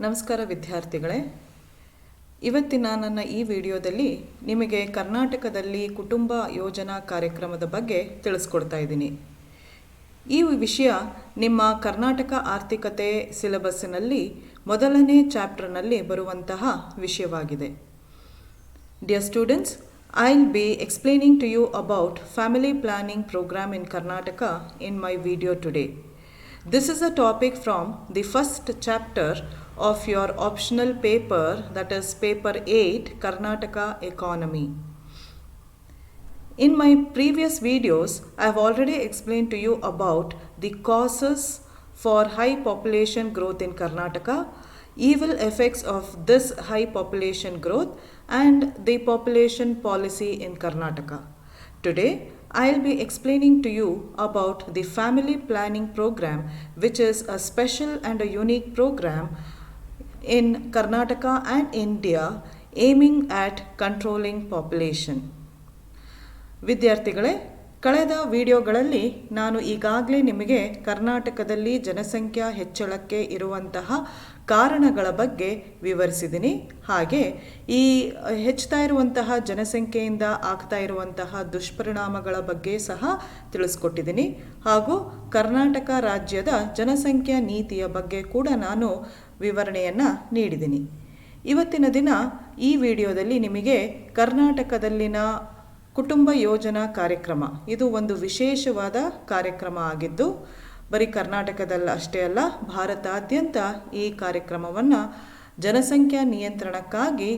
ನಮಸ್ಕಾರ ವಿದ್ಯಾರ್ಥಿಗಳೇ, ಇವತ್ತಿನ ನನ್ನ ಈ ವಿಡಿಯೋದಲ್ಲಿ ನಿಮಗೆ ಕರ್ನಾಟಕದಲ್ಲಿ ಕುಟುಂಬ ಯೋಜನಾ ಕಾರ್ಯಕ್ರಮದ ಬಗ್ಗೆ ತಿಳಿಸ್ಕೊಡ್ತಾ ಇದ್ದೀನಿ. ಈ ವಿಷಯ ನಿಮ್ಮ ಕರ್ನಾಟಕ ಆರ್ಥಿಕತೆ ಸಿಲೆಬಸ್ಸಿನಲ್ಲಿ ಮೊದಲನೇ ಚಾಪ್ಟರ್ನಲ್ಲಿ ಬರುವಂತಹ ವಿಷಯವಾಗಿದೆ. Dear students, I'll be explaining to you about family planning program in Karnataka in my video today. This is a topic from the first chapter of your optional paper, that is paper 8, Karnataka Economy. In my previous videos, I have already explained to you about the causes for high population growth in Karnataka, evil effects of this high population growth, and the population policy in Karnataka. Today, I'll be explaining to you about the family planning program, which is a special and a unique program in Karnataka and India aiming at controlling population. ವಿದ್ಯಾರ್ಥಿಗಳೇ, ಕಳೆದ ವಿಡಿಯೋಗಳಲ್ಲಿ ನಾನು ಈಗಾಗಲೇ ನಿಮಗೆ ಕರ್ನಾಟಕದಲ್ಲಿ ಜನಸಂಖ್ಯಾ ಹೆಚ್ಚಳಕ್ಕೆ ಇರುವಂತಹ ಕಾರಣಗಳ ಬಗ್ಗೆ ವಿವರಿಸಿದ್ದೀನಿ. ಹಾಗೆ ಈ ಹೆಚ್ಚುತ್ತಾ ಇರುವಂತಹ ಜನಸಂಖ್ಯೆಯಿಂದ ಆಗ್ತಾ ಇರುವಂತಹ ದುಷ್ಪರಿಣಾಮಗಳ ಬಗ್ಗೆ ಸಹ ತಿಳಿಸ್ಕೊಟ್ಟಿದ್ದೀನಿ. ಹಾಗೂ ಕರ್ನಾಟಕ ರಾಜ್ಯದ ಜನಸಂಖ್ಯಾ ನೀತಿಯ ಬಗ್ಗೆ ಕೂಡ ನಾನು ವಿವರಣೆಯನ್ನು ನೀಡಿದ್ದೀನಿ. ಇವತ್ತಿನ ದಿನ ಈ ವಿಡಿಯೋದಲ್ಲಿ ನಿಮಗೆ ಕರ್ನಾಟಕದಲ್ಲಿನ ಕುಟುಂಬ ಯೋಜನಾ ಕಾರ್ಯಕ್ರಮ, ಇದು ಒಂದು ವಿಶೇಷವಾದ ಕಾರ್ಯಕ್ರಮ ಆಗಿದ್ದು ಬರೀ ಕರ್ನಾಟಕದಲ್ಲಿ ಅಷ್ಟೇ ಅಲ್ಲ, ಭಾರತಾದ್ಯಂತ ಈ ಕಾರ್ಯಕ್ರಮವನ್ನು ಜನಸಂಖ್ಯಾ ನಿಯಂತ್ರಣಕ್ಕಾಗಿ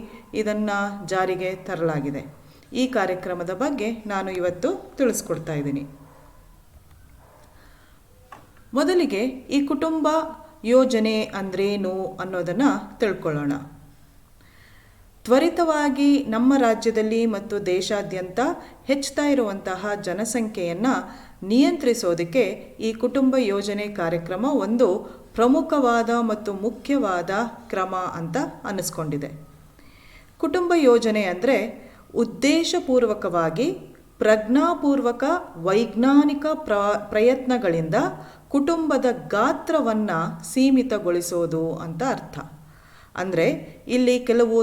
ಇದನ್ನು ಜಾರಿಗೆ ತರಲಾಗಿದೆ. ಈ ಕಾರ್ಯಕ್ರಮದ ಬಗ್ಗೆ ನಾನು ಇವತ್ತು ತಿಳಿಸ್ಕೊಡ್ತಾ ಇದ್ದೀನಿ. ಮೊದಲಿಗೆ ಈ ಕುಟುಂಬ ಯೋಜನೆ ಅಂದ್ರೇನು ಅನ್ನೋದನ್ನು ತಿಳ್ಕೊಳ್ಳೋಣ. ತ್ವರಿತವಾಗಿ ನಮ್ಮ ರಾಜ್ಯದಲ್ಲಿ ಮತ್ತು ದೇಶಾದ್ಯಂತ ಹೆಚ್ಚುತ್ತಾ ಇರುವಂತಹ ಜನಸಂಖ್ಯೆಯನ್ನು ನಿಯಂತ್ರಿಸೋದಕ್ಕೆ ಈ ಕುಟುಂಬ ಯೋಜನೆ ಕಾರ್ಯಕ್ರಮ ಒಂದು ಪ್ರಮುಖವಾದ ಮತ್ತು ಮುಖ್ಯವಾದ ಕ್ರಮ ಅಂತ ಅನ್ನಿಸ್ಕೊಂಡಿದೆ. ಕುಟುಂಬ ಯೋಜನೆ ಅಂದರೆ ಉದ್ದೇಶಪೂರ್ವಕವಾಗಿ ಪ್ರಜ್ಞಾಪೂರ್ವಕ ವೈಜ್ಞಾನಿಕ ಪ್ರಯತ್ನಗಳಿಂದ ಕುಟುಂಬದ ಗಾತ್ರವನ್ನು ಸೀಮಿತಗೊಳಿಸೋದು ಅಂತ ಅರ್ಥ. ಅಂದರೆ ಇಲ್ಲಿ ಕೆಲವು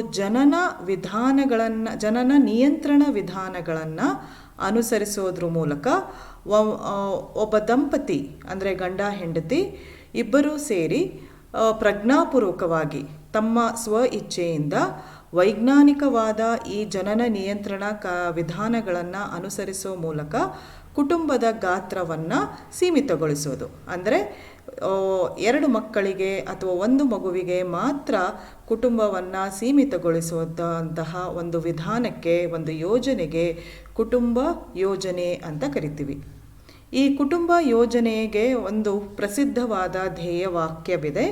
ಜನನ ನಿಯಂತ್ರಣ ವಿಧಾನಗಳನ್ನು ಅನುಸರಿಸೋದ್ರ ಮೂಲಕ ಒಬ್ಬ ದಂಪತಿ ಅಂದರೆ ಗಂಡ ಹೆಂಡತಿ ಇಬ್ಬರೂ ಸೇರಿ ಪ್ರಜ್ಞಾಪೂರ್ವಕವಾಗಿ ತಮ್ಮ ಸ್ವ ಇಚ್ಛೆಯಿಂದ ವೈಜ್ಞಾನಿಕವಾದ ಈ ಜನನ ನಿಯಂತ್ರಣ ವಿಧಾನಗಳನ್ನು ಅನುಸರಿಸೋ ಮೂಲಕ ಕುಟುಂಬದ ಗಾತ್ರವನ್ನು ಸೀಮಿತಗೊಳಿಸೋದು. ಅಂದರೆ 2 ಮಕ್ಕಳಿಗೆ ಅಥವಾ 1 ಮಗುವಿಗೆ ಮಾತ್ರ ಕುಟುಂಬವನ್ನು ಸೀಮಿತಗೊಳಿಸುವಂತಹ ಒಂದು ವಿಧಾನಕ್ಕೆ, ಒಂದು ಯೋಜನೆಗೆ ಕುಟುಂಬ ಯೋಜನೆ ಅಂತ ಕರಿತೀವಿ. ಈ ಕುಟುಂಬ ಯೋಜನೆಗೆ ಒಂದು ಪ್ರಸಿದ್ಧವಾದ ಧ್ಯೇಯವಾಕ್ಯವಿದೆ.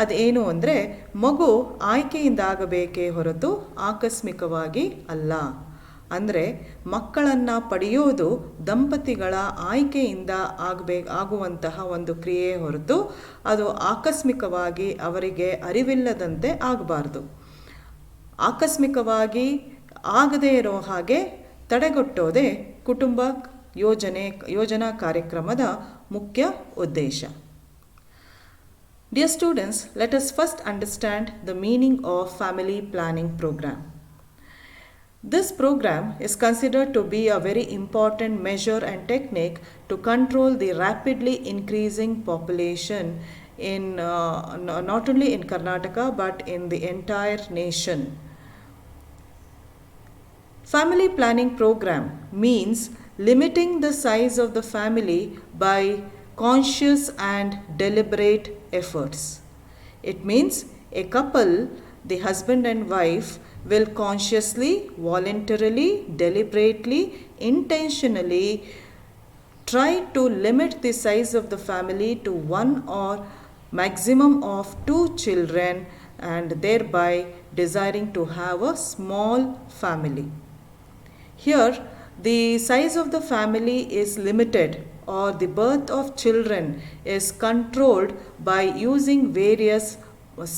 ಅದೇನು ಅಂದರೆ, ಮಗು ಆಯ್ಕೆಯಿಂದ ಆಗಬೇಕೇ ಹೊರತು ಆಕಸ್ಮಿಕವಾಗಿ ಅಲ್ಲ. ಅಂದರೆ ಮಕ್ಕಳನ್ನು ಪಡೆಯೋದು ದಂಪತಿಗಳ ಆಯ್ಕೆಯಿಂದ ಆಗುವಂತಹ ಒಂದು ಕ್ರಿಯೆ ಹೊರತು ಅದು ಆಕಸ್ಮಿಕವಾಗಿ ಅವರಿಗೆ ಅರಿವಿಲ್ಲದಂತೆ ಆಗಬಾರ್ದು. ಆಕಸ್ಮಿಕವಾಗಿ ಆಗದೇ ಇರೋ ಹಾಗೆ ತಡೆಗಟ್ಟೋದೇ ಕುಟುಂಬ ಯೋಜನಾ ಕಾರ್ಯಕ್ರಮದ ಮುಖ್ಯ ಉದ್ದೇಶ. Dear students, let us first understand the meaning of family planning program. This program is considered to be a very important measure and technique to control the rapidly increasing population in not only in Karnataka but in the entire nation. Family planning program means limiting the size of the family by conscious and deliberate efforts. It means a couple, the husband and wife, will consciously, voluntarily, deliberately, intentionally try to limit the size of the family to 1 or maximum of 2 children, and thereby desiring to have a small family. Here, the size of the family is limited, or the birth of children is controlled by using various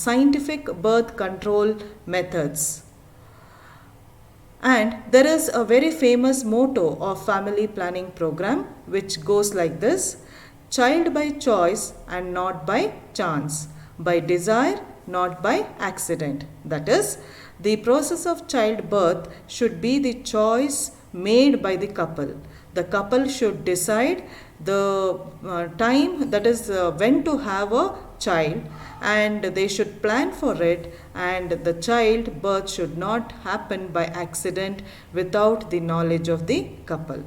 scientific birth control methods. And there is a very famous motto of family planning program which goes like this: child by choice and not by chance, by desire, not by accident. That is, the process of childbirth should be the choice made by the couple. The couple should decide the time, that is when to have a child, and they should plan for it, and the child birth should not happen by accident without the knowledge of the couple.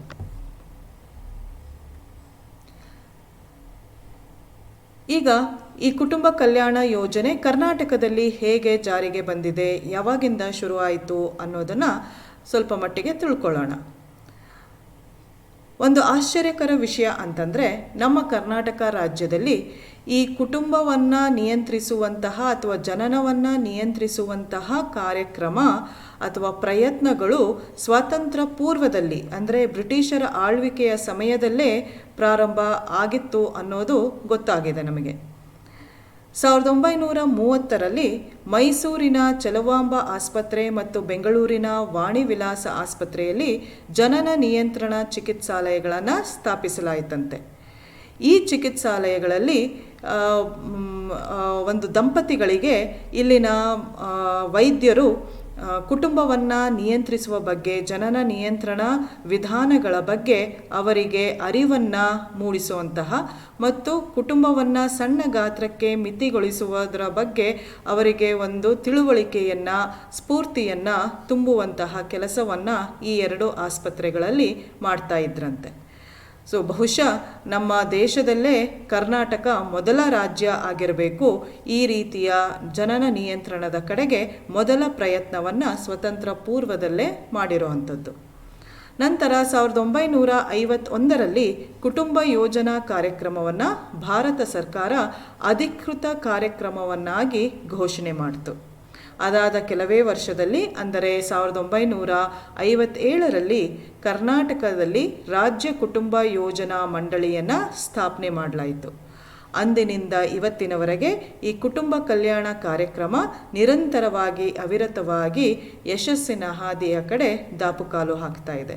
ಈಗ ಈ ಕುಟುಂಬ ಕಲ್ಯಾಣ ಯೋಜನೆ ಕರ್ನಾಟಕದಲ್ಲಿ ಹೇಗೆ ಜಾರಿಗೆ ಬಂದಿದೆ, ಯಾವಾಗಿಂದ ಶುರುವಾಯಿತು ಅನ್ನೋದನ್ನು ಸ್ವಲ್ಪ ಮಟ್ಟಿಗೆ ತಿಳ್ಕೊಳ್ಳೋಣ. ಒಂದು ಆಶ್ಚರ್ಯಕರ ವಿಷಯ ಅಂತಂದರೆ, ನಮ್ಮ ಕರ್ನಾಟಕ ರಾಜ್ಯದಲ್ಲಿ ಈ ಕುಟುಂಬವನ್ನು ನಿಯಂತ್ರಿಸುವಂತಹ ಅಥವಾ ಜನನವನ್ನು ನಿಯಂತ್ರಿಸುವಂತಹ ಕಾರ್ಯಕ್ರಮ ಅಥವಾ ಪ್ರಯತ್ನಗಳು ಸ್ವಾತಂತ್ರ್ಯ ಪೂರ್ವದಲ್ಲಿ, ಅಂದರೆ ಬ್ರಿಟಿಷರ ಆಳ್ವಿಕೆಯ ಸಮಯದಲ್ಲೇ ಪ್ರಾರಂಭ ಆಗಿತ್ತು ಅನ್ನೋದು ಗೊತ್ತಾಗಿದೆ ನಮಗೆ. 1930ರಲ್ಲಿ ಮೈಸೂರಿನ ಚಲವಾಂಬ ಆಸ್ಪತ್ರೆ ಮತ್ತು ಬೆಂಗಳೂರಿನ ವಾಣಿ ವಿಲಾಸ ಆಸ್ಪತ್ರೆಯಲ್ಲಿ ಜನನ ನಿಯಂತ್ರಣ ಚಿಕಿತ್ಸಾಲಯಗಳನ್ನು ಸ್ಥಾಪಿಸಲಾಯಿತಂತೆ. ಈ ಚಿಕಿತ್ಸಾಲಯಗಳಲ್ಲಿ ಒಂದು ದಂಪತಿಗಳಿಗೆ ಇಲ್ಲಿನ ವೈದ್ಯರು ಕುಟುಂಬವನ್ನು ನಿಯಂತ್ರಿಸುವ ಬಗ್ಗೆ, ಜನನ ನಿಯಂತ್ರಣ ವಿಧಾನಗಳ ಬಗ್ಗೆ ಅವರಿಗೆ ಅರಿವನ್ನು ಮೂಡಿಸುವಂತಹ ಮತ್ತು ಕುಟುಂಬವನ್ನು ಸಣ್ಣ ಗಾತ್ರಕ್ಕೆ ಮಿತಿಗೊಳಿಸುವುದರ ಬಗ್ಗೆ ಅವರಿಗೆ ಒಂದು ತಿಳುವಳಿಕೆಯನ್ನು, ಸ್ಫೂರ್ತಿಯನ್ನು ತುಂಬುವಂತಹ ಕೆಲಸವನ್ನು ಈ ಎರಡು ಆಸ್ಪತ್ರೆಗಳಲ್ಲಿ ಮಾಡ್ತಾ ಇದ್ರಂತೆ. ಸೊ ಬಹುಶಃ ನಮ್ಮ ದೇಶದಲ್ಲೇ ಕರ್ನಾಟಕ ಮೊದಲ ರಾಜ್ಯ ಆಗಿರಬೇಕು ಈ ರೀತಿಯ ಜನನ ನಿಯಂತ್ರಣದ ಕಡೆಗೆ ಮೊದಲ ಪ್ರಯತ್ನವನ್ನು ಸ್ವತಂತ್ರ ಪೂರ್ವದಲ್ಲೇ ಮಾಡಿರುವಂಥದ್ದು. ನಂತರ 1951ರಲ್ಲಿ ಕುಟುಂಬ ಯೋಜನಾ ಕಾರ್ಯಕ್ರಮವನ್ನು ಭಾರತ ಸರ್ಕಾರ ಅಧಿಕೃತ ಕಾರ್ಯಕ್ರಮವನ್ನಾಗಿ ಘೋಷಣೆ ಮಾಡಿತು. ಅದಾದ ಕೆಲವೇ ವರ್ಷದಲ್ಲಿ, ಅಂದರೆ 1957ರಲ್ಲಿ ಕರ್ನಾಟಕದಲ್ಲಿ ರಾಜ್ಯ ಕುಟುಂಬ ಯೋಜನಾ ಮಂಡಳಿಯನ್ನು ಸ್ಥಾಪನೆ ಮಾಡಲಾಯಿತು. ಅಂದಿನಿಂದ ಇವತ್ತಿನವರೆಗೆ ಈ ಕುಟುಂಬ ಕಲ್ಯಾಣ ಕಾರ್ಯಕ್ರಮ ನಿರಂತರವಾಗಿ, ಅವಿರತವಾಗಿ ಯಶಸ್ಸಿನ ಹಾದಿಯ ಕಡೆ ದಾಪುಕಾಲು ಹಾಕ್ತಾ ಇದೆ.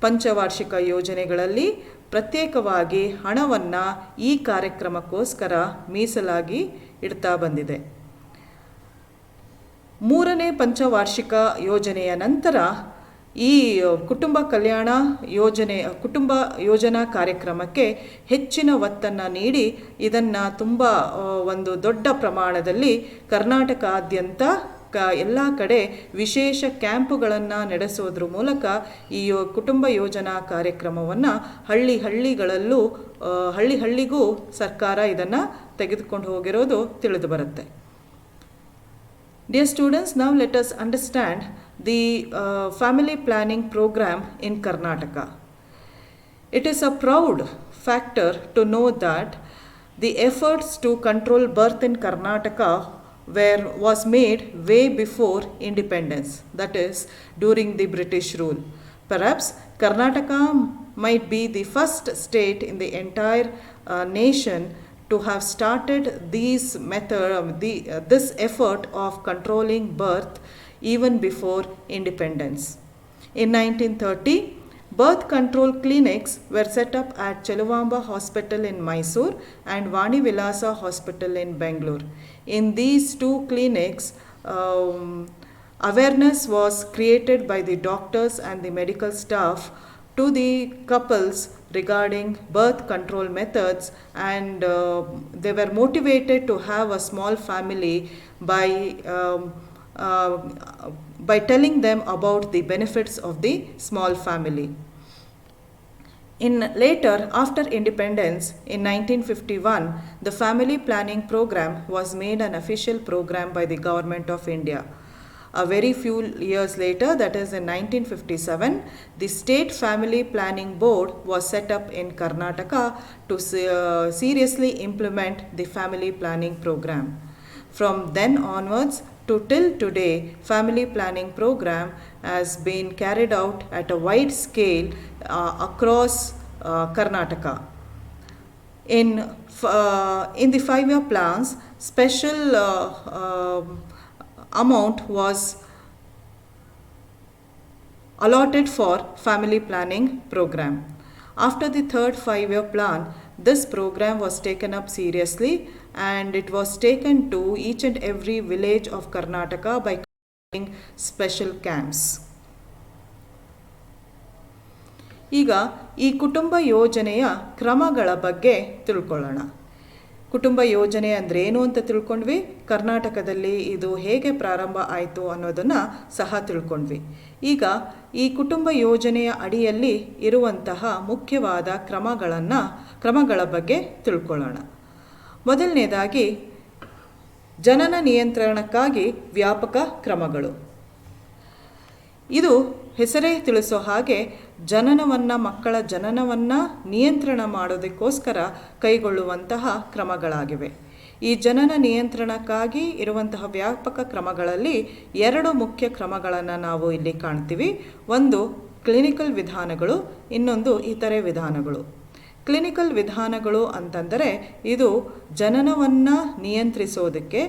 ಪಂಚವಾರ್ಷಿಕ ಯೋಜನೆಗಳಲ್ಲಿ ಪ್ರತ್ಯೇಕವಾಗಿ ಹಣವನ್ನು ಈ ಕಾರ್ಯಕ್ರಮಕ್ಕೋಸ್ಕರ ಮೀಸಲಾಗಿ ಇಡ್ತಾ ಬಂದಿದೆ. 3ನೇ ಪಂಚವಾರ್ಷಿಕ ಯೋಜನೆಯ ನಂತರ ಈ ಕುಟುಂಬ ಕಲ್ಯಾಣ ಕುಟುಂಬ ಯೋಜನಾ ಕಾರ್ಯಕ್ರಮಕ್ಕೆ ಹೆಚ್ಚಿನ ಒತ್ತನ್ನು ನೀಡಿ ಇದನ್ನು ತುಂಬ ಒಂದು ದೊಡ್ಡ ಪ್ರಮಾಣದಲ್ಲಿ ಕರ್ನಾಟಕಾದ್ಯಂತ ಎಲ್ಲ ಕಡೆ ವಿಶೇಷ ಕ್ಯಾಂಪುಗಳನ್ನು ನಡೆಸೋದ್ರ ಮೂಲಕ ಈ ಕುಟುಂಬ ಯೋಜನಾ ಕಾರ್ಯಕ್ರಮವನ್ನು ಹಳ್ಳಿಗೂ ಸರ್ಕಾರ ಇದನ್ನು ತೆಗೆದುಕೊಂಡು ಹೋಗಿರೋದು ತಿಳಿದು ಬರುತ್ತೆ. Dear students, now let us understand the family planning program in Karnataka. It is a proud factor to know that the efforts to control birth in Karnataka was made way before independence, that is, during the British rule. Perhaps Karnataka might be the first state in the entire nation to have started this effort of controlling birth even before independence. In 1930, birth control clinics were set up at Cheluvamba Hospital in Mysore and Vani Vilasa Hospital in Bangalore. In these two clinics, awareness was created by the doctors and the medical staff to the couples regarding birth control methods, and they were motivated to have a small family by telling them about the benefits of the small family. Later, after independence in 1951, the family planning program was made an official program by the Government of India. A very few years later, that is in 1957, the State Family Planning Board was set up in Karnataka to seriously implement the family planning program. From then onwards to till today, family planning program has been carried out at a wide scale across Karnataka. In the 5-year plans, special amount was allotted for family planning program. After the third 5-year plan, this program was taken up seriously and it was taken to each and every village of Karnataka by conducting special camps. ಈಗ ಈ ಕುಟುಂಬ ಯೋಜನೆಯ ಕ್ರಮಗಳ ಬಗ್ಗೆ ತಿಳ್ಕೊಳ್ಳೋಣ. ಕುಟುಂಬ ಯೋಜನೆ ಅಂದರೆ ಏನು ಅಂತ ತಿಳ್ಕೊಂಡ್ವಿ, ಕರ್ನಾಟಕದಲ್ಲಿ ಇದು ಹೇಗೆ ಪ್ರಾರಂಭ ಆಯಿತು ಅನ್ನೋದನ್ನು ಸಹ ತಿಳ್ಕೊಂಡ್ವಿ. ಈಗ ಈ ಕುಟುಂಬ ಯೋಜನೆಯ ಅಡಿಯಲ್ಲಿ ಇರುವಂತಹ ಮುಖ್ಯವಾದ ಕ್ರಮಗಳ ಬಗ್ಗೆ ತಿಳ್ಕೊಳ್ಳೋಣ. ಮೊದಲನೇದಾಗಿ ಜನನ ನಿಯಂತ್ರಣಕ್ಕಾಗಿ ವ್ಯಾಪಕ ಕ್ರಮಗಳು. ಇದು ಹೆಸರೇ ತಿಳಿಸೋ ಹಾಗೆ ಮಕ್ಕಳ ಜನನವನ್ನು ನಿಯಂತ್ರಣ ಮಾಡೋದಕ್ಕೋಸ್ಕರ ಕೈಗೊಳ್ಳುವಂತಹ ಕ್ರಮಗಳಾಗಿವೆ. ಈ ಜನನ ನಿಯಂತ್ರಣಕ್ಕಾಗಿ ಇರುವಂತಹ ವ್ಯಾಪಕ ಕ್ರಮಗಳಲ್ಲಿ 2 ಮುಖ್ಯ ಕ್ರಮಗಳನ್ನು ನಾವು ಇಲ್ಲಿ ಕಾಣ್ತೀವಿ. ಒಂದು ಕ್ಲಿನಿಕಲ್ ವಿಧಾನಗಳು, ಇನ್ನೊಂದು ಇತರೆ ವಿಧಾನಗಳು. ಕ್ಲಿನಿಕಲ್ ವಿಧಾನಗಳು ಅಂತಂದರೆ ಇದು ಜನನವನ್ನು ನಿಯಂತ್ರಿಸೋದಕ್ಕೆ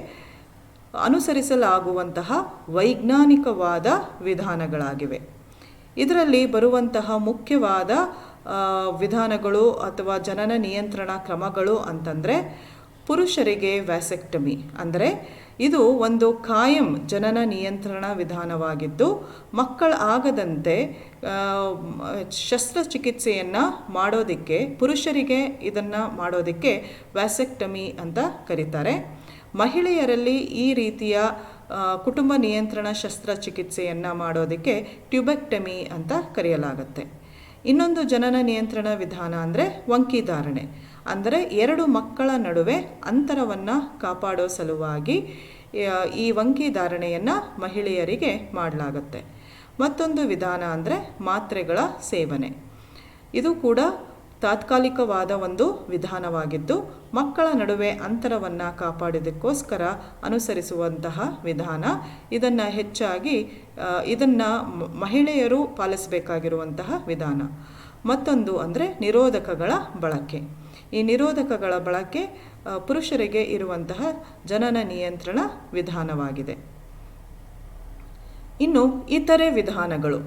ಅನುಸರಿಸಲಾಗುವಂತಹ ವೈಜ್ಞಾನಿಕವಾದ ವಿಧಾನಗಳಾಗಿವೆ. ಇದರಲ್ಲಿ ಬರುವಂತಹ ಮುಖ್ಯವಾದ ವಿಧಾನಗಳು ಅಥವಾ ಜನನ ನಿಯಂತ್ರಣ ಕ್ರಮಗಳು ಅಂತಂದರೆ ಪುರುಷರಿಗೆ ವ್ಯಾಸೆಕ್ಟಮಿ, ಅಂದರೆ ಇದು ಒಂದು ಕಾಯಂ ಜನನ ನಿಯಂತ್ರಣ ವಿಧಾನವಾಗಿದ್ದು ಮಕ್ಕಳಾಗದಂತೆ ಶಸ್ತ್ರಚಿಕಿತ್ಸೆಯನ್ನು ಮಾಡೋದಕ್ಕೆ, ಪುರುಷರಿಗೆ ಇದನ್ನು ಮಾಡೋದಕ್ಕೆ ವ್ಯಾಸೆಕ್ಟಮಿ ಅಂತ ಕರೀತಾರೆ. ಮಹಿಳೆಯರಲ್ಲಿ ಈ ರೀತಿಯ ಕುಟುಂಬ ನಿಯಂತ್ರಣ ಶಸ್ತ್ರಚಿಕಿತ್ಸೆಯನ್ನು ಮಾಡೋದಕ್ಕೆ ಟ್ಯೂಬೆಕ್ಟಮಿ ಅಂತ ಕರೆಯಲಾಗುತ್ತೆ. ಇನ್ನೊಂದು ಜನನ ನಿಯಂತ್ರಣ ವಿಧಾನ ಅಂದರೆ ವಂಕಿಧಾರಣೆ, ಅಂದರೆ 2 ಮಕ್ಕಳ ನಡುವೆ ಅಂತರವನ್ನು ಕಾಪಾಡೋ ಸಲುವಾಗಿ ಈ ವಂಕಿಧಾರಣೆಯನ್ನು ಮಹಿಳೆಯರಿಗೆ ಮಾಡಲಾಗುತ್ತೆ. ಮತ್ತೊಂದು ವಿಧಾನ ಅಂದರೆ ಮಾತ್ರೆಗಳ ಸೇವನೆ. ಇದು ಕೂಡ ತಾತ್ಕಾಲಿಕವಾದ ಒಂದು ವಿಧಾನವಾಗಿದ್ದು ಮಕ್ಕಳ ನಡುವೆ ಅಂತರವನ್ನು ಕಾಪಾಡೋದಕ್ಕೋಸ್ಕರ ಅನುಸರಿಸುವಂತಹ ವಿಧಾನ. ಇದನ್ನು ಮಹಿಳೆಯರು ಪಾಲಿಸಬೇಕಾಗಿರುವಂತಹ ವಿಧಾನ. ಮತ್ತೊಂದು ಅಂದರೆ ನಿರೋಧಕಗಳ ಬಳಕೆ. ಈ ನಿರೋಧಕಗಳ ಬಳಕೆ ಪುರುಷರಿಗೆ ಇರುವಂತಹ ಜನನ ನಿಯಂತ್ರಣ ವಿಧಾನವಾಗಿದೆ. ಇನ್ನು ಇತರೆ ವಿಧಾನಗಳು.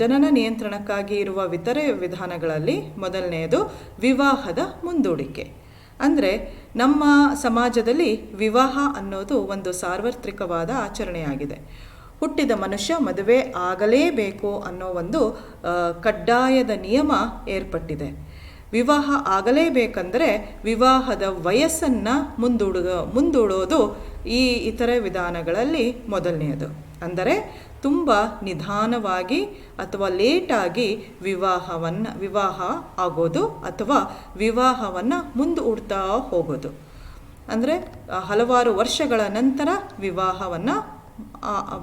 ಜನನ ನಿಯಂತ್ರಣಕ್ಕಾಗಿ ಇರುವ ಇತರೆ ವಿಧಾನಗಳಲ್ಲಿ ಮೊದಲನೆಯದು ವಿವಾಹದ ಮುಂದೂಡಿಕೆ. ಅಂದರೆ ನಮ್ಮ ಸಮಾಜದಲ್ಲಿ ವಿವಾಹ ಅನ್ನೋದು ಒಂದು ಸಾರ್ವತ್ರಿಕವಾದ ಆಚರಣೆಯಾಗಿದೆ. ಹುಟ್ಟಿದ ಮನುಷ್ಯ ಮದುವೆ ಆಗಲೇಬೇಕು ಅನ್ನೋ ಒಂದು ಕಡ್ಡಾಯದ ನಿಯಮ ಏರ್ಪಟ್ಟಿದೆ. ವಿವಾಹ ಆಗಲೇಬೇಕಂದರೆ ವಿವಾಹದ ವಯಸ್ಸನ್ನು ಮುಂದೂಡೋದು ಈ ಇತರೆ ವಿಧಾನಗಳಲ್ಲಿ ಮೊದಲನೆಯದು. ಅಂದರೆ ತುಂಬ ನಿಧಾನವಾಗಿ ಅಥವಾ ಲೇಟಾಗಿ ವಿವಾಹ ಆಗೋದು ಅಥವಾ ವಿವಾಹವನ್ನು ಮುಂದೂಡ್ತಾ ಹೋಗೋದು. ಅಂದರೆ ಹಲವಾರು ವರ್ಷಗಳ ನಂತರ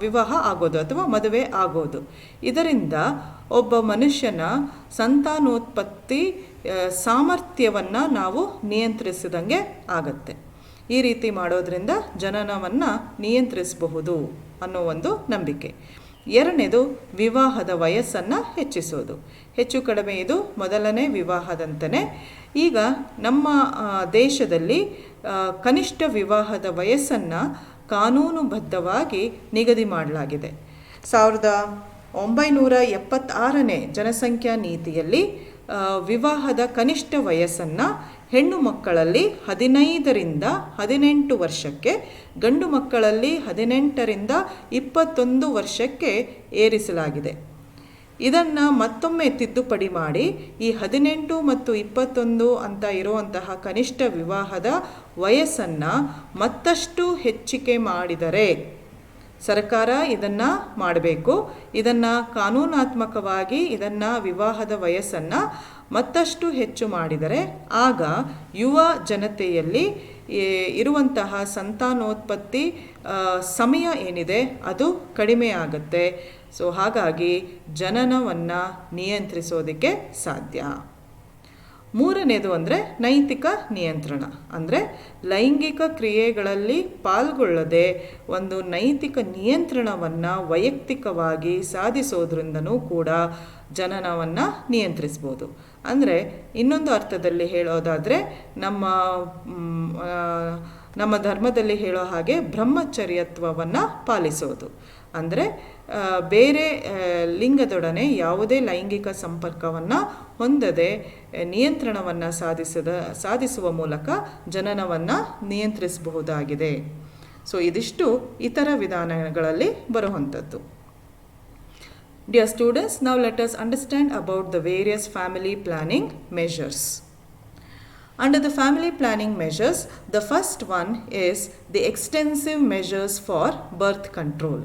ವಿವಾಹ ಆಗೋದು ಅಥವಾ ಮದುವೆ ಆಗೋದು. ಇದರಿಂದ ಒಬ್ಬ ಮನುಷ್ಯನ ಸಂತಾನೋತ್ಪತ್ತಿ ಸಾಮರ್ಥ್ಯವನ್ನು ನಾವು ನಿಯಂತ್ರಿಸಿದಂಗೆ ಆಗತ್ತೆ. ಈ ರೀತಿ ಮಾಡೋದ್ರಿಂದ ಜನನವನ್ನು ನಿಯಂತ್ರಿಸಬಹುದು ಅನ್ನೋ ಒಂದು ನಂಬಿಕೆ. ಎರಡನೇದು ವಿವಾಹದ ವಯಸ್ಸನ್ನು ಹೆಚ್ಚಿಸೋದು. ಹೆಚ್ಚು ಕಡಿಮೆ ಇದು ಮೊದಲನೇ ವಿವಾಹದಂತೆಯೇ ಈಗ ನಮ್ಮ ದೇಶದಲ್ಲಿ ಕನಿಷ್ಠ ವಿವಾಹದ ವಯಸ್ಸನ್ನು ಕಾನೂನುಬದ್ಧವಾಗಿ ನಿಗದಿ ಮಾಡಲಾಗಿದೆ. 1976ನೇ ಜನಸಂಖ್ಯಾ ನೀತಿಯಲ್ಲಿ ವಿವಾಹದ ಕನಿಷ್ಠ ವಯಸ್ಸನ್ನು ಹೆಣ್ಣು ಮಕ್ಕಳಲ್ಲಿ 15ರಿಂದ 18 ವರ್ಷಕ್ಕೆ, ಗಂಡು ಮಕ್ಕಳಲ್ಲಿ 18ರಿಂದ 21 ವರ್ಷಕ್ಕೆ ಏರಿಸಲಾಗಿದೆ. ಇದನ್ನು ಮತ್ತೊಮ್ಮೆ ತಿದ್ದುಪಡಿ ಮಾಡಿ ಈ 18 ಮತ್ತು 21 ಅಂತ ಇರುವಂತಹ ಕನಿಷ್ಠ ವಿವಾಹದ ವಯಸ್ಸನ್ನು ಮತ್ತಷ್ಟು ಹೆಚ್ಚಿಗೆ ಮಾಡಿದರೆ ಸರ್ಕಾರ ಇದನ್ನು ಮಾಡಬೇಕು. ಇದನ್ನು ಕಾನೂನಾತ್ಮಕವಾಗಿ ವಿವಾಹದ ವಯಸ್ಸನ್ನು ಮತ್ತಷ್ಟು ಹೆಚ್ಚು ಮಾಡಿದರೆ ಆಗ ಯುವ ಜನತೆಯಲ್ಲಿ ಇರುವಂತಹ ಸಂತಾನೋತ್ಪತ್ತಿ ಸಮಯ ಏನಿದೆ ಅದು ಕಡಿಮೆ ಆಗುತ್ತೆ. ಹಾಗಾಗಿ ಜನನವನ್ನು ನಿಯಂತ್ರಿಸೋದಕ್ಕೆ ಸಾಧ್ಯ. ಮೂರನೇದು ಅಂದರೆ ನೈತಿಕ ನಿಯಂತ್ರಣ. ಅಂದರೆ ಲೈಂಗಿಕ ಕ್ರಿಯೆಗಳಲ್ಲಿ ಪಾಲ್ಗೊಳ್ಳದೆ ಒಂದು ನೈತಿಕ ನಿಯಂತ್ರಣವನ್ನು ವೈಯಕ್ತಿಕವಾಗಿ ಸಾಧಿಸೋದ್ರಿಂದನೂ ಕೂಡ ಜನನವನ್ನು ನಿಯಂತ್ರಿಸ್ಬೋದು. ಅಂದರೆ ಇನ್ನೊಂದು ಅರ್ಥದಲ್ಲಿ ಹೇಳೋದಾದರೆ ನಮ್ಮ ಧರ್ಮದಲ್ಲಿ ಹೇಳೋ ಹಾಗೆ ಬ್ರಹ್ಮಚರ್ಯತ್ವವನ್ನು ಪಾಲಿಸೋದು. ಅಂದರೆ ಬೇರೆ ಲಿಂಗದೊಡನೆ ಯಾವುದೇ ಲೈಂಗಿಕ ಸಂಪರ್ಕವನ್ನು ಹೊಂದದೆ ನಿಯಂತ್ರಣವನ್ನು ಸಾಧಿಸುವ ಮೂಲಕ ಜನನವನ್ನು ನಿಯಂತ್ರಿಸಬಹುದಾಗಿದೆ. ಸೊ ಇದಿಷ್ಟು ಇತರ ವಿಧಾನಗಳಲ್ಲಿ ಬರುವಂಥದ್ದು. Dear students, now let us understand about the various family planning measures. Under the family planning measures, the first one is the extensive measures for birth control.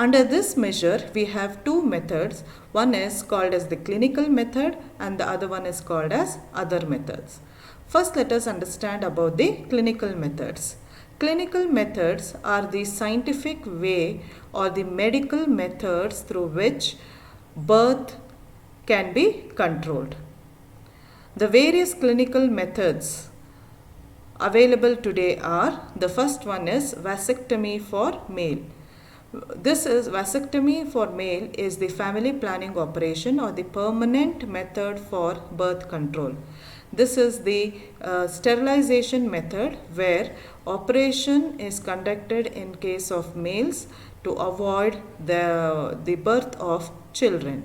Under this measure, we have two methods. One is called as the clinical method and the other one is called as other methods. First, let us understand about the clinical methods. Clinical methods are the scientific way or the medical methods through which birth can be controlled. The various clinical methods available today are, the first one is vasectomy for male. This is vasectomy for male is the family planning operation or the permanent method for birth control. This is the sterilization method where operation is conducted in case of males to avoid the birth of children.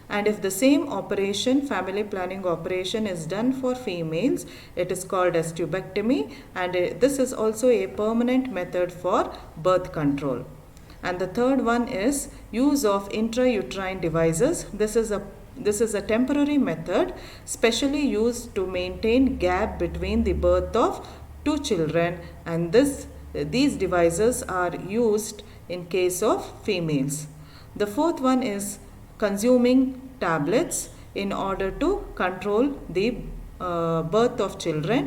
And if the same operation, family planning operation, is done for females, it is called as tubectomy, and this is also a permanent method for birth control. And the third one is use of intrauterine devices. This is a temporary method specially used to maintain gap between the birth of two children, and these devices are used in case of females. The fourth one is consuming tablets in order to control the birth of children,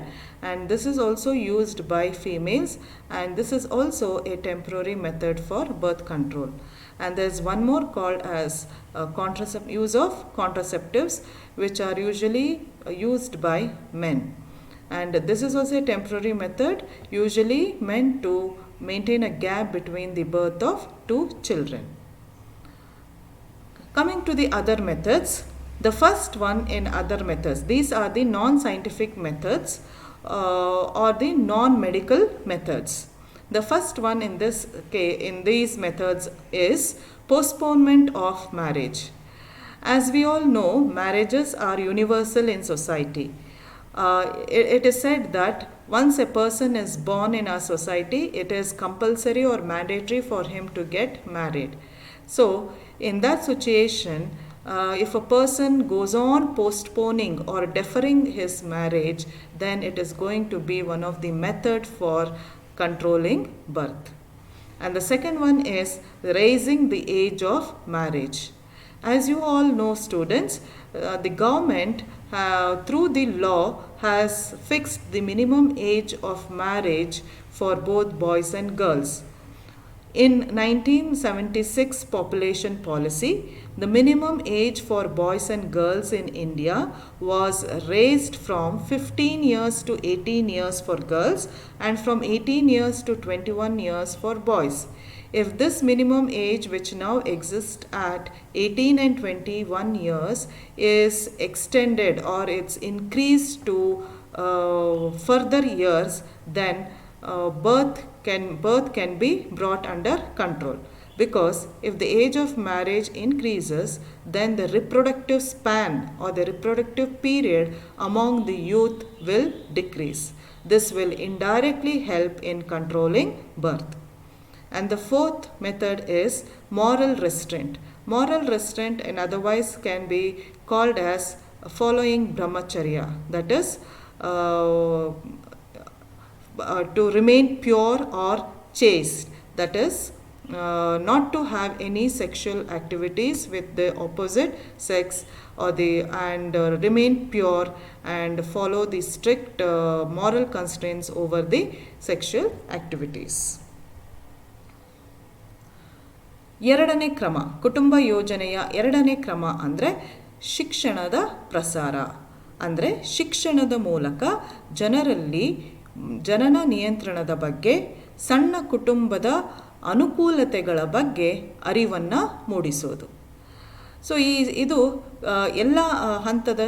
and this is also used by females, and this is also a temporary method for birth control. And there is one more called as use of contraceptives, which are usually used by men, and this is also a temporary method usually meant to maintain a gap between the birth of two children. Coming to the other methods, the first one in other methods, these are the non-scientific methods or the non-medical methods. The first one in these methods is postponement of marriage. As we all know, marriages are universal in society. It is said that once a person is born in our society, it is compulsory or mandatory for him to get married. So in that situation, if a person goes on postponing or deferring his marriage, then it is going to be one of the methods for controlling birth. And the second one is raising the age of marriage. As you all know, students, the government through the law has fixed the minimum age of marriage for both boys and girls. In 1976 population policy, the minimum age for boys and girls in India was raised from 15 years to 18 years for girls and from 18 years to 21 years for boys. If this minimum age, which now exists at 18 and 21 years, is extended or it's increased to further years, then birth can be brought under control. Because if the age of marriage increases, then the reproductive span or the reproductive period among the youth will decrease. This will indirectly help in controlling birth. And the fourth method is moral restraint. Moral restraint, and otherwise can be called as following brahmacharya, that is to remain pure or chaste, that is not to have any sexual activities with the opposite sex and remain pure and follow the strict moral constraints over the sexual activities. ಎರಡನೇ ಕ್ರಮ, ಕುಟುಂಬ ಯೋಜನೆಯ ಎರಡನೇ ಕ್ರಮ ಅಂದರೆ ಶಿಕ್ಷಣದ ಪ್ರಸಾರ. ಅಂದರೆ ಶಿಕ್ಷಣದ ಮೂಲಕ ಜನರಲ್ಲಿ ಜನನ ನಿಯಂತ್ರಣದ ಬಗ್ಗೆ, ಸಣ್ಣ ಕುಟುಂಬದ ಅನುಕೂಲತೆಗಳ ಬಗ್ಗೆ ಅರಿವನ್ನು ಮೂಡಿಸೋದು. ಸೊ ಇದು ಎಲ್ಲ ಹಂತದ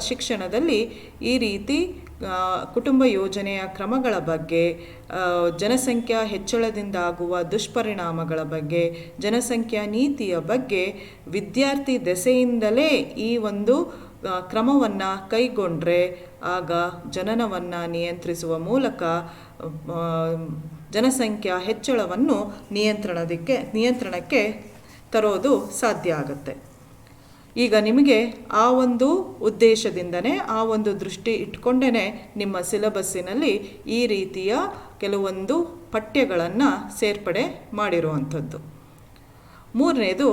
ಶಿಕ್ಷಣದಲ್ಲಿ ಈ ರೀತಿ ಕುಟುಂಬ ಯೋಜನೆಯ ಕ್ರಮಗಳ ಬಗ್ಗೆ, ಜನಸಂಖ್ಯಾ ಹೆಚ್ಚಳದಿಂದಾಗುವ ದುಷ್ಪರಿಣಾಮಗಳ ಬಗ್ಗೆ, ಜನಸಂಖ್ಯಾ ನೀತಿಯ ಬಗ್ಗೆ ವಿದ್ಯಾರ್ಥಿ ದೆಸೆಯಿಂದಲೇ ಈ ಒಂದು ಕ್ರಮವನ್ನು ಕೈಗೊಂಡ್ರೆ ಆಗ ಜನನವನ್ನು ನಿಯಂತ್ರಿಸುವ ಮೂಲಕ ಜನಸಂಖ್ಯಾ ಹೆಚ್ಚಳವನ್ನು ನಿಯಂತ್ರಣಕ್ಕೆ ತರೋದು ಸಾಧ್ಯ ಆಗುತ್ತೆ. ಈಗ ನಿಮಗೆ ಆ ಒಂದು ಉದ್ದೇಶದಿಂದನೇ, ಆ ಒಂದು ದೃಷ್ಟಿ ಇಟ್ಕೊಂಡೇ ನಿಮ್ಮ ಸಿಲೆಬಸ್ಸಿನಲ್ಲಿ ಈ ರೀತಿಯ ಕೆಲವೊಂದು ಪಠ್ಯಗಳನ್ನು ಸೇರ್ಪಡೆ ಮಾಡಿರುವಂಥದ್ದು. ಮೂರನೇದು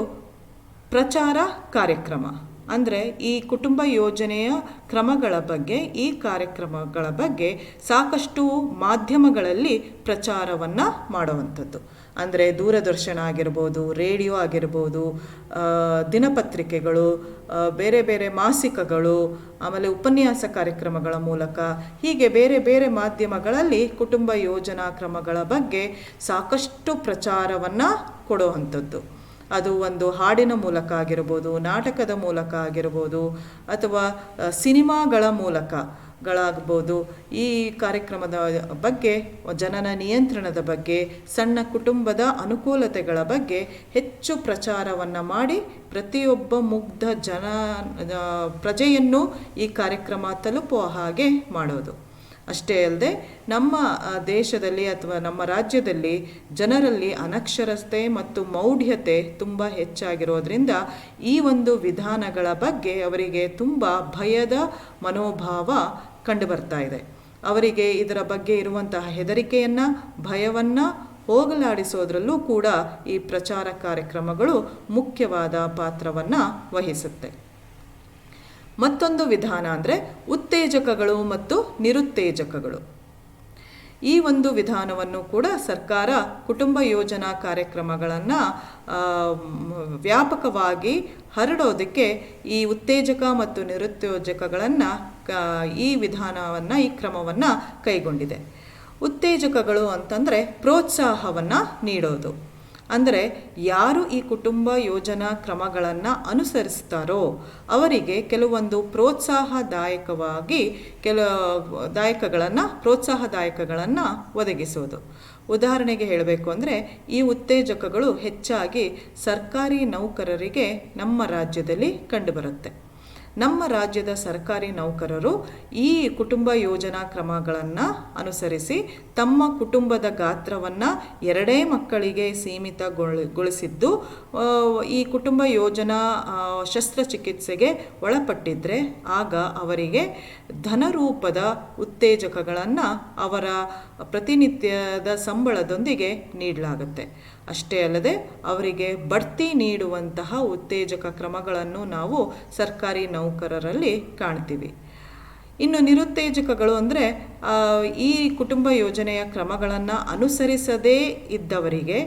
ಪ್ರಚಾರ ಕಾರ್ಯಕ್ರಮ. ಅಂದರೆ ಈ ಕುಟುಂಬ ಯೋಜನೆಯ ಕ್ರಮಗಳ ಬಗ್ಗೆ, ಈ ಕಾರ್ಯಕ್ರಮಗಳ ಬಗ್ಗೆ ಸಾಕಷ್ಟು ಮಾಧ್ಯಮಗಳಲ್ಲಿ ಪ್ರಚಾರವನ್ನು ಮಾಡುವಂಥದ್ದು. ಅಂದರೆ ದೂರದರ್ಶನ ಆಗಿರ್ಬೋದು, ರೇಡಿಯೋ ಆಗಿರ್ಬೋದು, ದಿನಪತ್ರಿಕೆಗಳು, ಬೇರೆ ಬೇರೆ ಮಾಸಿಕಗಳು, ಆಮೇಲೆ ಉಪನ್ಯಾಸ ಕಾರ್ಯಕ್ರಮಗಳ ಮೂಲಕ, ಹೀಗೆ ಬೇರೆ ಬೇರೆ ಮಾಧ್ಯಮಗಳಲ್ಲಿ ಕುಟುಂಬ ಯೋಜನಾ ಕ್ರಮಗಳ ಬಗ್ಗೆ ಸಾಕಷ್ಟು ಪ್ರಚಾರವನ್ನು ಕೊಡುವಂಥದ್ದು. ಅದು ಒಂದು ಹಾಡಿನ ಮೂಲಕ ಆಗಿರ್ಬೋದು, ನಾಟಕದ ಮೂಲಕ ಆಗಿರ್ಬೋದು, ಅಥವಾ ಸಿನಿಮಾಗಳ ಮೂಲಕಗಳಾಗ್ಬೋದು. ಈ ಕಾರ್ಯಕ್ರಮದ ಬಗ್ಗೆ, ಜನನ ನಿಯಂತ್ರಣದ ಬಗ್ಗೆ, ಸಣ್ಣ ಕುಟುಂಬದ ಅನುಕೂಲತೆಗಳ ಬಗ್ಗೆ ಹೆಚ್ಚು ಪ್ರಚಾರವನ್ನು ಮಾಡಿ ಪ್ರತಿಯೊಬ್ಬ ಮುಗ್ಧ ಪ್ರಜೆಯನ್ನು ಈ ಕಾರ್ಯಕ್ರಮ ತಲುಪುವ ಹಾಗೆ ಮಾಡೋದು. ಅಷ್ಟೇ ಅಲ್ಲದೆ ನಮ್ಮ ದೇಶದಲ್ಲಿ ಅಥವಾ ನಮ್ಮ ರಾಜ್ಯದಲ್ಲಿ ಜನರಲ್ಲಿ ಅನಕ್ಷರತೆ ಮತ್ತು ಮೌಢ್ಯತೆ ತುಂಬ ಹೆಚ್ಚಾಗಿರೋದ್ರಿಂದ ಈ ಒಂದು ವಿಧಾನಗಳ ಬಗ್ಗೆ ಅವರಿಗೆ ತುಂಬ ಭಯದ ಮನೋಭಾವ ಕಂಡುಬರ್ತಾ ಇದೆ. ಅವರಿಗೆ ಇದರ ಬಗ್ಗೆ ಇರುವಂತಹ ಹೆದರಿಕೆಯನ್ನು, ಭಯವನ್ನು ಹೋಗಲಾಡಿಸೋದ್ರಲ್ಲೂ ಕೂಡ ಈ ಪ್ರಚಾರ ಕಾರ್ಯಕ್ರಮಗಳು ಮುಖ್ಯವಾದ ಪಾತ್ರವನ್ನು ವಹಿಸುತ್ತೆ. ಮತ್ತೊಂದು ವಿಧಾನ ಅಂದರೆ ಉತ್ತೇಜಕಗಳು ಮತ್ತು ನಿರುತ್ತೇಜಕಗಳು. ಈ ಒಂದು ವಿಧಾನವನ್ನು ಕೂಡ ಸರ್ಕಾರ ಕುಟುಂಬ ಯೋಜನಾ ಕಾರ್ಯಕ್ರಮಗಳನ್ನು ವ್ಯಾಪಕವಾಗಿ ಹರಡೋದಕ್ಕೆ ಈ ಉತ್ತೇಜಕ ಮತ್ತು ನಿರುತ್ತೇಜಕಗಳನ್ನು ಈ ಕ್ರಮವನ್ನು ಕೈಗೊಂಡಿದೆ. ಉತ್ತೇಜಕಗಳು ಅಂತಂದರೆ ಪ್ರೋತ್ಸಾಹವನ್ನು ನೀಡೋದು. ಅಂದರೆ ಯಾರು ಈ ಕುಟುಂಬ ಯೋಜನಾ ಕ್ರಮಗಳನ್ನು ಅನುಸರಿಸ್ತಾರೋ ಅವರಿಗೆ ಕೆಲವೊಂದು ಪ್ರೋತ್ಸಾಹದಾಯಕಗಳನ್ನು ಒದಗಿಸೋದು. ಉದಾಹರಣೆಗೆ ಹೇಳಬೇಕು ಅಂದರೆ ಈ ಉತ್ತೇಜಕಗಳು ಹೆಚ್ಚಾಗಿ ಸರ್ಕಾರಿ ನೌಕರರಿಗೆ ನಮ್ಮ ರಾಜ್ಯದಲ್ಲಿ ಕಂಡುಬರುತ್ತೆ. ನಮ್ಮ ರಾಜ್ಯದ ಸರ್ಕಾರಿ ನೌಕರರು ಈ ಕುಟುಂಬ ಯೋಜನಾ ಕ್ರಮಗಳನ್ನು ಅನುಸರಿಸಿ ತಮ್ಮ ಕುಟುಂಬದ ಗಾತ್ರವನ್ನು 2 ಮಕ್ಕಳಿಗೆ ಸೀಮಿತಗೊಳಿಸಿದ್ದು, ಈ ಕುಟುಂಬ ಯೋಜನಾ ಶಸ್ತ್ರಚಿಕಿತ್ಸೆಗೆ ಒಳಪಟ್ಟಿದ್ದರೆ ಆಗ ಅವರಿಗೆ ಧನರೂಪದ ಉತ್ತೇಜಕಗಳನ್ನು ಅವರ ಪ್ರತಿನಿತ್ಯದ ಸಂಬಳದೊಂದಿಗೆ ನೀಡಲಾಗುತ್ತೆ. ಅಷ್ಟೇ ಅಲ್ಲದೆ ಅವರಿಗೆ ಬಡ್ತಿ ನೀಡುವಂತಹ ಉತ್ತೇಜಕ ಕ್ರಮಗಳನ್ನು ನಾವು ಸರ್ಕಾರಿ ನೌಕರರಲ್ಲಿ ಕಾಣ್ತೀವಿ. ಇನ್ನು ನಿರುತ್ತೇಜಕಗಳು ಅಂದರೆ ಈ ಕುಟುಂಬ ಯೋಜನೆಯ ಕ್ರಮಗಳನ್ನು ಅನುಸರಿಸದೇ ಇದ್ದವರಿಗೆ,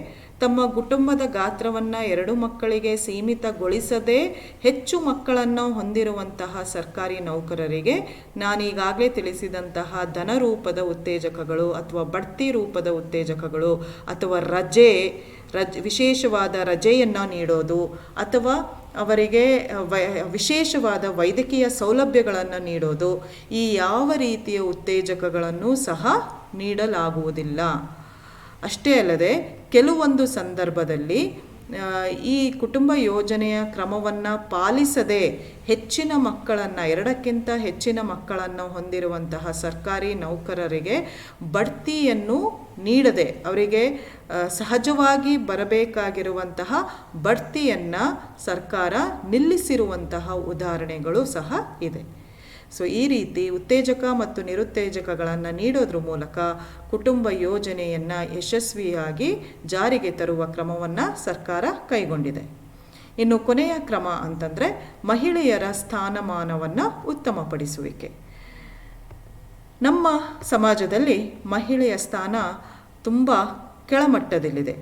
ತಮ್ಮ ಕುಟುಂಬದ ಗಾತ್ರವನ್ನು 2 ಮಕ್ಕಳಿಗೆ ಸೀಮಿತಗೊಳಿಸದೇ ಹೆಚ್ಚು ಮಕ್ಕಳನ್ನು ಹೊಂದಿರುವಂತಹ ಸರ್ಕಾರಿ ನೌಕರರಿಗೆ ನಾನೀಗಾಗಲೇ ತಿಳಿಸಿದಂತಹ ಧನರೂಪದ ಉತ್ತೇಜಕಗಳು ಅಥವಾ ಬಡ್ತಿ ರೂಪದ ಉತ್ತೇಜಕಗಳು ಅಥವಾ ವಿಶೇಷವಾದ ರಜೆಯನ್ನು ನೀಡೋದು ಅಥವಾ ಅವರಿಗೆ ವಿಶೇಷವಾದ ವೈದ್ಯಕೀಯ ಸೌಲಭ್ಯಗಳನ್ನು ನೀಡೋದು, ಈ ಯಾವ ರೀತಿಯ ಉತ್ತೇಜಕಗಳನ್ನು ಸಹ ನೀಡಲಾಗುವುದಿಲ್ಲ. ಅಷ್ಟೇ ಅಲ್ಲದೆ ಕೆಲವೊಂದು ಸಂದರ್ಭದಲ್ಲಿ ಈ ಕುಟುಂಬ ಯೋಜನೆಯ ಕ್ರಮವನ್ನು ಪಾಲಿಸದೆ ಹೆಚ್ಚಿನ ಮಕ್ಕಳನ್ನು, 2ಕ್ಕಿಂತ ಹೆಚ್ಚಿನ ಮಕ್ಕಳನ್ನು ಹೊಂದಿರುವಂತಹ ಸರ್ಕಾರಿ ನೌಕರರಿಗೆ ಬಡ್ತಿಯನ್ನು ನೀಡದೆ ಅವರಿಗೆ ಸಹಜವಾಗಿ ಬರಬೇಕಾಗಿರುವಂತಹ ಬಡ್ತಿಯನ್ನು ಸರ್ಕಾರ ನಿಲ್ಲಿಸಿರುವಂತಹ ಉದಾಹರಣೆಗಳು ಸಹ ಇದೆ. ಸೊ ಈ ರೀತಿ ಉತ್ತೇಜಕ ಮತ್ತು ನಿರುತ್ತೇಜಕಗಳನ್ನು ನೀಡೋದ್ರ ಮೂಲಕ ಕುಟುಂಬ ಯೋಜನೆಯನ್ನು ಯಶಸ್ವಿಯಾಗಿ ಜಾರಿಗೆ ತರುವ ಕ್ರಮವನ್ನು ಸರ್ಕಾರ ಕೈಗೊಂಡಿದೆ. ಇನ್ನು ಕೊನೆಯ ಕ್ರಮ ಅಂತಂದರೆ ಮಹಿಳೆಯರ ಸ್ಥಾನಮಾನವನ್ನು ಉತ್ತಮಪಡಿಸುವಿಕೆ. ನಮ್ಮ ಸಮಾಜದಲ್ಲಿ ಮಹಿಳೆಯ ಸ್ಥಾನ ತುಂಬ ಕೆಳಮಟ್ಟದಲ್ಲಿದೆ.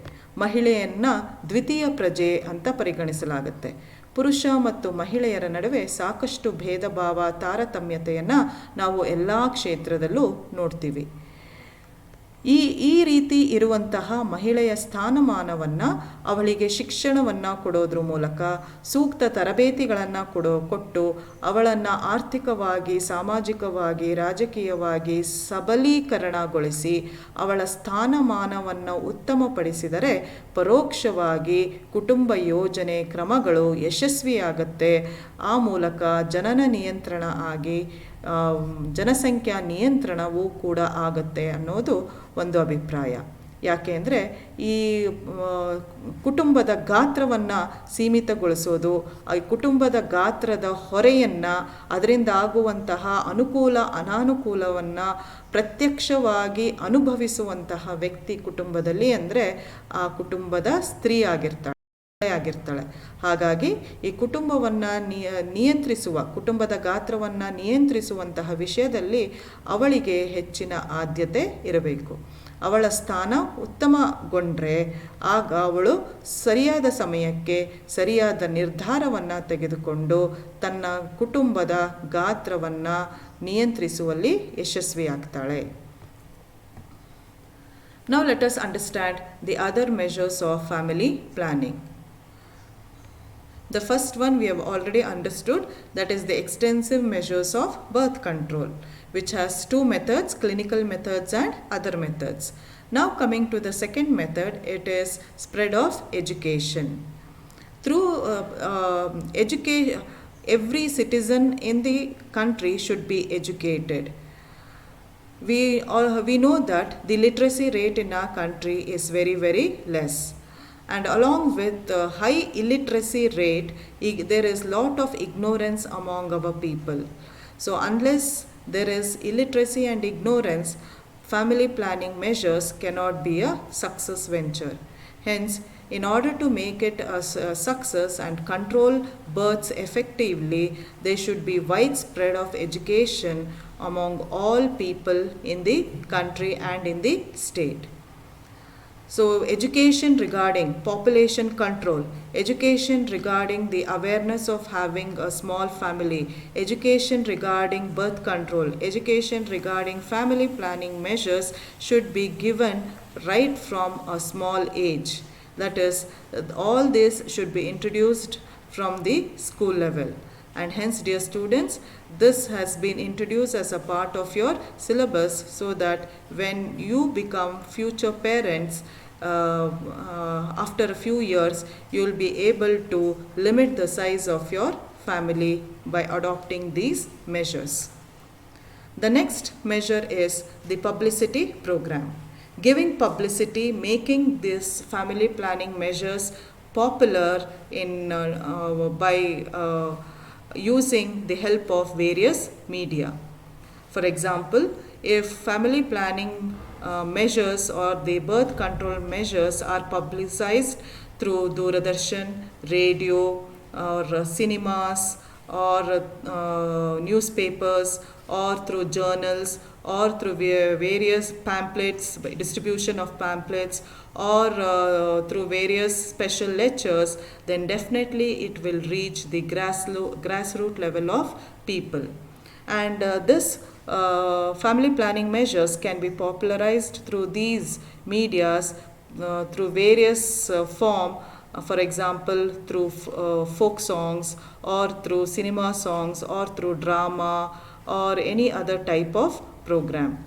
ಮಹಿಳೆಯನ್ನು ದ್ವಿತೀಯ ಪ್ರಜೆ ಅಂತ ಪರಿಗಣಿಸಲಾಗುತ್ತೆ. ಪುರುಷ ಮತ್ತು ಮಹಿಳೆಯರ ನಡುವೆ ಸಾಕಷ್ಟು ಭೇದ ಭಾವ, ತಾರತಮ್ಯತೆಯನ್ನು ನಾವು ಎಲ್ಲ ಕ್ಷೇತ್ರದಲ್ಲೂ ನೋಡ್ತೀವಿ. ಈ ರೀತಿ ಇರುವಂತಹ ಮಹಿಳೆಯ ಸ್ಥಾನಮಾನವನ್ನು ಅವಳಿಗೆ ಶಿಕ್ಷಣವನ್ನು ಕೊಡೋದ್ರ ಮೂಲಕ ಸೂಕ್ತ ತರಬೇತಿಗಳನ್ನು ಕೊಟ್ಟು ಅವಳನ್ನು ಆರ್ಥಿಕವಾಗಿ, ಸಾಮಾಜಿಕವಾಗಿ, ರಾಜಕೀಯವಾಗಿ ಸಬಲೀಕರಣಗೊಳಿಸಿ ಅವಳ ಸ್ಥಾನಮಾನವನ್ನು ಉತ್ತಮಪಡಿಸಿದರೆ ಪರೋಕ್ಷವಾಗಿ ಕುಟುಂಬ ಯೋಜನೆ ಕ್ರಮಗಳು ಯಶಸ್ವಿಯಾಗುತ್ತೆ. ಆ ಮೂಲಕ ಜನನ ನಿಯಂತ್ರಣ ಆಗಿ ಜನಸಂಖ್ಯಾ ನಿಯಂತ್ರಣವೂ ಕೂಡ ಆಗುತ್ತೆ ಅನ್ನೋದು ಒಂದು ಅಭಿಪ್ರಾಯ. ಯಾಕೆ ಅಂದರೆ ಈ ಕುಟುಂಬದ ಗಾತ್ರವನ್ನು ಸೀಮಿತಗೊಳಿಸೋದು, ಈ ಕುಟುಂಬದ ಗಾತ್ರದ ಹೊರೆಯನ್ನು, ಅದರಿಂದ ಆಗುವಂತಹ ಅನುಕೂಲ ಅನಾನುಕೂಲವನ್ನು ಪ್ರತ್ಯಕ್ಷವಾಗಿ ಅನುಭವಿಸುವಂತಹ ವ್ಯಕ್ತಿ ಕುಟುಂಬದಲ್ಲಿ ಅಂದರೆ ಆ ಕುಟುಂಬದ ಸ್ತ್ರೀ ಆಗಿರ್ತಾಳೆ. ಹಾಗಾಗಿ ಈ ಕುಟುಂಬವನ್ನು ನಿಯಂತ್ರಿಸುವ, ಕುಟುಂಬದ ಗಾತ್ರವನ್ನು ನಿಯಂತ್ರಿಸುವಂತಹ ವಿಷಯದಲ್ಲಿ ಅವಳಿಗೆ ಹೆಚ್ಚಿನ ಆದ್ಯತೆ ಇರಬೇಕು. ಅವಳ ಸ್ಥಾನ ಉತ್ತಮಗೊಂಡ್ರೆ ಆಗ ಅವಳು ಸರಿಯಾದ ಸಮಯಕ್ಕೆ ಸರಿಯಾದ ನಿರ್ಧಾರವನ್ನು ತೆಗೆದುಕೊಂಡು ತನ್ನ ಕುಟುಂಬದ ಗಾತ್ರವನ್ನು ನಿಯಂತ್ರಿಸುವಲ್ಲಿ ಯಶಸ್ವಿಯಾಗ್ತಾಳೆ. Now let us understand the other measures of family planning. The first one we have already understood, that is the extensive measures of birth control, which has two methods, clinical methods and other methods. Now coming to the second method, it is spread of education. Through education, every citizen in the country should be educated. We know that the literacy rate in our country is very, very less. And along with the high illiteracy rate, there is lot of ignorance among our people. So unless there is illiteracy and ignorance, family planning measures cannot be a success venture. Hence, in order to make it a success and control births effectively, there should be widespread of education among all people in the country and in the state. So education regarding population control, education regarding the awareness of having a small family, education regarding birth control, education regarding family planning measures should be given right from a small age. That is, all this should be introduced from the school level. And hence, dear students, this has been introduced as a part of your syllabus so that when you become future parents, after a few years, you will be able to limit the size of your family by adopting these measures. The next measure is the publicity program. Giving publicity, making these family planning measures popular by using the help of various media. For example, if family planning measures or the birth control measures are publicized through Doordarshan, radio, or cinemas, or newspapers, or through journals, or through various pamphlets, distribution of pamphlets, or through various special lectures, then definitely it will reach the grassroots level of people. And this family planning measures can be popularized through these medias through various form. For example, through folk songs, or through cinema songs, or through drama, or any other type of program.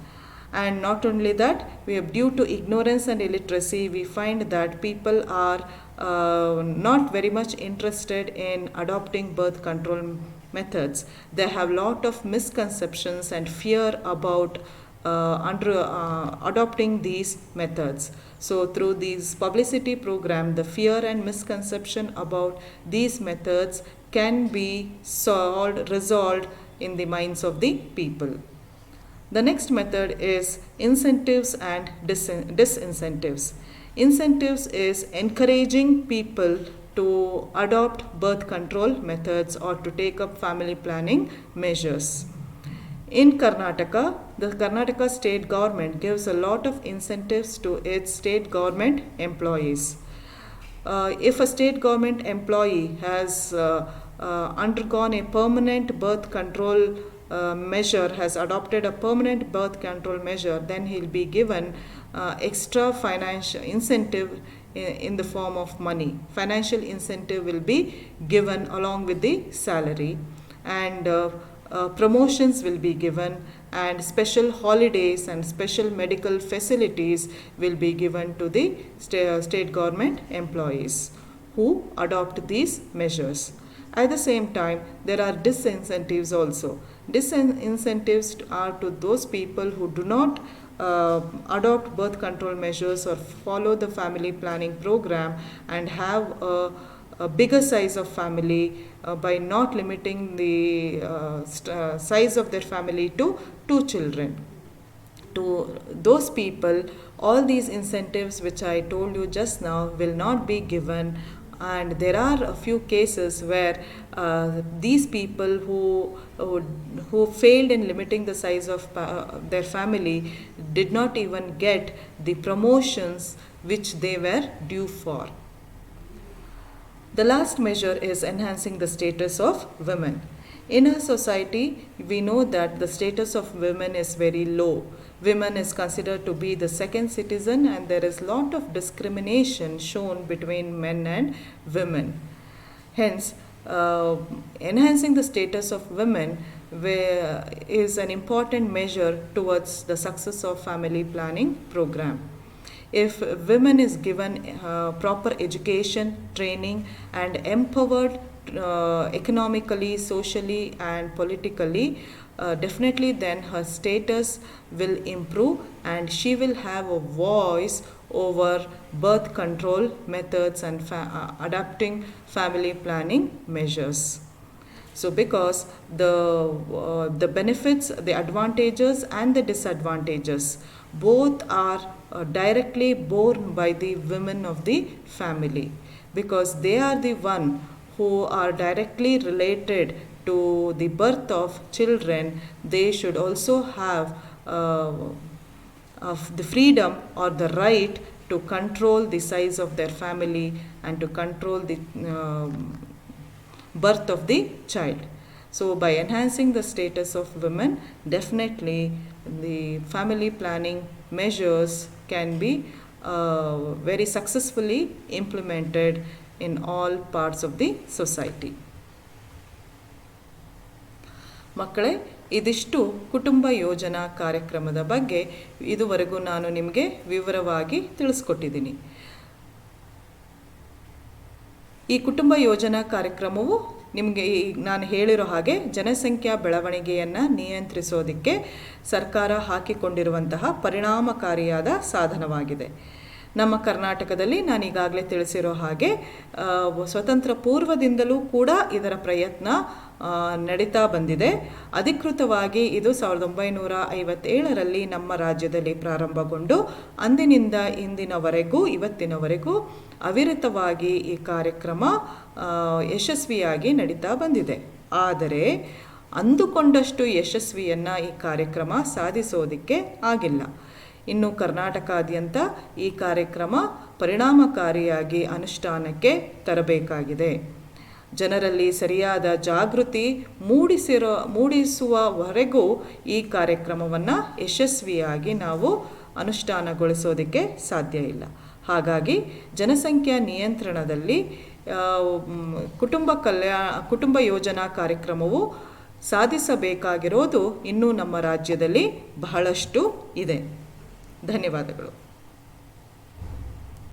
And not only that, due to ignorance and illiteracy, we find that people are not very much interested in adopting birth control methods. They have lot of misconceptions and fear about adopting these methods. So through these publicity program, the fear and misconception about these methods can be resolved in the minds of the people. The next method is incentives and disincentives. Incentives is encouraging people to adopt birth control methods or to take up family planning measures. In Karnataka, the Karnataka state government gives a lot of incentives to its state government employees. If a state government employee has undergone a permanent birth control measure has adopted a permanent birth control measure, then he'll be given extra financial incentive in the form of money. Financial incentive will be given along with the salary, and promotions will be given, and special holidays and special medical facilities will be given to the state government employees who adopt these measures. At the same time, there are disincentives also. Disincentives are to those people who do not adopt birth control measures or follow the family planning program and have a bigger size of family by not limiting the size of their family to 2 children. To those people, all these incentives which I told you just now will not be given, and there are a few cases where these people who failed in limiting the size of their family did not even get the promotions which they were due for. The last measure is enhancing the status of women. In our society, we know that the status of women is very low. Women is considered to be the second citizen, and there is lot of discrimination shown between men and women. Hence, enhancing the status of women is an important measure towards the success of family planning program. If women is given proper education, training, and empowered economically, socially, and politically, definitely then her status will improve and she will have a voice over birth control methods and adapting family planning measures. So because the benefits, the advantages and the disadvantages both are directly borne by the women of the family, because they are the one who are directly related to the birth of children. They should also have of the freedom or the right to control the size of their family and to control the birth of the child. So by enhancing the status of women, definitely the family planning measures can be very successfully implemented in all parts of the society. ಮಕ್ಕಳೇ, ಇದಿಷ್ಟು ಕುಟುಂಬ ಯೋಜನಾ ಕಾರ್ಯಕ್ರಮದ ಬಗ್ಗೆ ಇದುವರೆಗೂ ನಾನು ನಿಮಗೆ ವಿವರವಾಗಿ ತಿಳಿಸ್ಕೊಟ್ಟಿದ್ದೀನಿ. ಈ ಕುಟುಂಬ ಯೋಜನಾ ಕಾರ್ಯಕ್ರಮವು ನಿಮಗೆ ನಾನು ಹೇಳಿರೋ ಹಾಗೆ ಜನಸಂಖ್ಯಾ ಬೆಳವಣಿಗೆಯನ್ನು ನಿಯಂತ್ರಿಸೋದಕ್ಕೆ ಸರ್ಕಾರ ಹಾಕಿಕೊಂಡಿರುವಂತಹ ಪರಿಣಾಮಕಾರಿಯಾದ ಸಾಧನವಾಗಿದೆ. ನಮ್ಮ ಕರ್ನಾಟಕದಲ್ಲಿ ನಾನು ಈಗಾಗಲೇ ತಿಳಿಸಿರೋ ಹಾಗೆ ಸ್ವತಂತ್ರ ಪೂರ್ವದಿಂದಲೂ ಕೂಡ ಇದರ ಪ್ರಯತ್ನ ನಡೀತಾ ಬಂದಿದೆ. ಅಧಿಕೃತವಾಗಿ ಇದು 1957ರಲ್ಲಿ ನಮ್ಮ ರಾಜ್ಯದಲ್ಲಿ ಪ್ರಾರಂಭಗೊಂಡು ಅಂದಿನಿಂದ ಇಂದಿನವರೆಗೂ ಇವತ್ತಿನವರೆಗೂ ಅವಿರತವಾಗಿ ಈ ಕಾರ್ಯಕ್ರಮ ಯಶಸ್ವಿಯಾಗಿ ನಡೀತಾ ಬಂದಿದೆ. ಆದರೆ ಅಂದುಕೊಂಡಷ್ಟು ಯಶಸ್ವಿಯನ್ನು ಈ ಕಾರ್ಯಕ್ರಮ ಸಾಧಿಸೋದಕ್ಕೆ ಆಗಿಲ್ಲ. ಇನ್ನು ಕರ್ನಾಟಕಾದ್ಯಂತ ಈ ಕಾರ್ಯಕ್ರಮ ಪರಿಣಾಮಕಾರಿಯಾಗಿ ಅನುಷ್ಠಾನಕ್ಕೆ ತರಬೇಕಾಗಿದೆ. ಜನರಲ್ಲಿ ಸರಿಯಾದ ಜಾಗೃತಿ ಮೂಡಿಸುವವರೆಗೂ ಈ ಕಾರ್ಯಕ್ರಮವನ್ನು ಯಶಸ್ವಿಯಾಗಿ ನಾವು ಅನುಷ್ಠಾನಗೊಳಿಸೋದಕ್ಕೆ ಸಾಧ್ಯ ಇಲ್ಲ. ಹಾಗಾಗಿ ಜನಸಂಖ್ಯಾ ನಿಯಂತ್ರಣದಲ್ಲಿ ಕುಟುಂಬ ಯೋಜನಾ ಕಾರ್ಯಕ್ರಮವು ಸಾಧಿಸಬೇಕಾಗಿರೋದು ಇನ್ನೂ ನಮ್ಮ ರಾಜ್ಯದಲ್ಲಿ ಬಹಳಷ್ಟು ಇದೆ. ಧನ್ಯವಾದಗಳು.